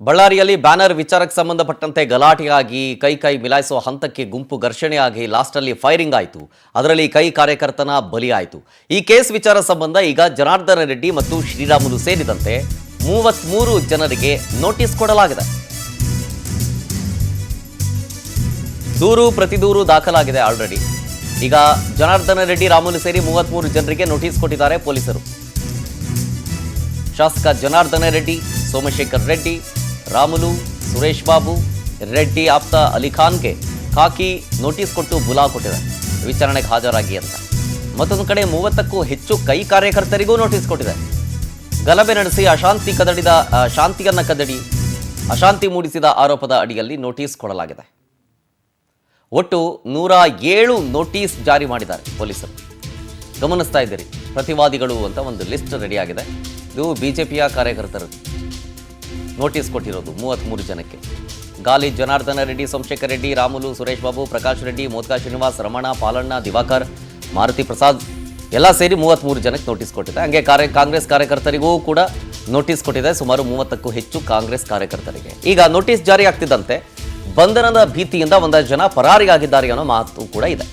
ಬಳ್ಳಾರಿಯಲ್ಲಿ ಬ್ಯಾನರ್ ವಿಚಾರಕ್ಕೆ ಸಂಬಂಧಪಟ್ಟಂತೆ ಗಲಾಟೆಯಾಗಿ ಕೈ ಮಿಲಾಯಿಸುವ ಹಂತಕ್ಕೆ ಗುಂಪು ಘರ್ಷಣೆಯಾಗಿ ಲಾಸ್ಟಲ್ಲಿ ಫೈರಿಂಗ್ ಆಯಿತು. ಅದರಲ್ಲಿ ಕೈ ಕಾರ್ಯಕರ್ತನ ಬಲಿಯಾಯಿತು. ಈ ಕೇಸ್ ವಿಚಾರ ಸಂಬಂಧ ಈಗ ಜನಾರ್ದನ ರೆಡ್ಡಿ ಮತ್ತು ಶ್ರೀರಾಮುಲು ಸೇರಿದಂತೆ 33 ಜನರಿಗೆ ನೋಟಿಸ್ ಕೊಡಲಾಗಿದೆ. ದೂರು ಪ್ರತಿದೂರು ದಾಖಲಾಗಿದೆ ಆಲ್ರೆಡಿ. ಈಗ ಜನಾರ್ದನ ರೆಡ್ಡಿ ರಾಮುಲು ಸೇರಿ 33 ಜನರಿಗೆ ನೋಟಿಸ್ ಕೊಟ್ಟಿದ್ದಾರೆ ಪೊಲೀಸರು. ಶಾಸಕ ಜನಾರ್ದನ ರೆಡ್ಡಿ, ಸೋಮಶೇಖರ್ ರೆಡ್ಡಿ, ರಾಮುಲು, ಸುರೇಶ್ ಬಾಬು, ರೆಡ್ಡಿ ಆಪ್ತ ಅಲಿಖಾನ್ಗೆ ಖಾಕಿ ನೋಟಿಸ್ ಕೊಟ್ಟು ಬುಲಾ ಕೊಟ್ಟಿದೆ ವಿಚಾರಣೆಗೆ ಹಾಜರಾಗಿ ಅಂತ. ಮತ್ತೊಂದು ಕಡೆ 30ಕ್ಕೂ ಹೆಚ್ಚು ಕೈ ಕಾರ್ಯಕರ್ತರಿಗೂ ನೋಟಿಸ್ ಕೊಟ್ಟಿದೆ. ಗಲಭೆ ನಡೆಸಿ ಶಾಂತಿಯನ್ನ ಕದಡಿ ಅಶಾಂತಿ ಮೂಡಿಸಿದ ಆರೋಪದ ಅಡಿಯಲ್ಲಿ ನೋಟಿಸ್ ಕೊಡಲಾಗಿದೆ. ಒಟ್ಟು 107 ನೋಟಿಸ್ ಜಾರಿ ಮಾಡಿದ್ದಾರೆ ಪೊಲೀಸರು. ಗಮನಿಸ್ತಾ ಇದ್ದೀರಿ, ಪ್ರತಿವಾದಿಗಳು ಅಂತ ಒಂದು ಲಿಸ್ಟ್ ರೆಡಿಯಾಗಿದೆ. ಇದು ಬಿಜೆಪಿಯ ಕಾರ್ಯಕರ್ತರು ನೋಟಿಸ್ ಕೊಟ್ಟಿರೋದು 33 ಜನಕ್ಕೆ. ಗಾಲಿ ಜನಾರ್ದನ ರೆಡ್ಡಿ, ಸೋಮಶೇಖರ್ ರೆಡ್ಡಿ, ರಾಮುಲು, ಸುರೇಶ್ ಬಾಬು, ಪ್ರಕಾಶ್ ರೆಡ್ಡಿ, ಮೋದ್ಕಾ ಶ್ರೀನಿವಾಸ್, ರಮಣ, ಪಾಲಣ್ಣ, ದಿವಾಕರ್, ಮಾರುತಿ ಪ್ರಸಾದ್ ಎಲ್ಲ ಸೇರಿ 33 ಜನಕ್ಕೆ ನೋಟಿಸ್ ಕೊಟ್ಟಿದೆ. ಹಂಗೆ ಕಾಂಗ್ರೆಸ್ ಕಾರ್ಯಕರ್ತರಿಗೂ ಕೂಡ ನೋಟಿಸ್ ಕೊಟ್ಟಿದೆ. ಸುಮಾರು 30ಕ್ಕೂ ಹೆಚ್ಚು ಕಾಂಗ್ರೆಸ್ ಕಾರ್ಯಕರ್ತರಿಗೆ. ಈಗ ನೋಟಿಸ್ ಜಾರಿ ಆಗ್ತಿದ್ದಂತೆ ಬಂಧನದ ಭೀತಿಯಿಂದ ಒಂದಷ್ಟು ಜನ ಪರಾರಿಯಾಗಿದ್ದಾರೆ ಅನ್ನೋ ಮಾತು ಕೂಡ ಇದೆ.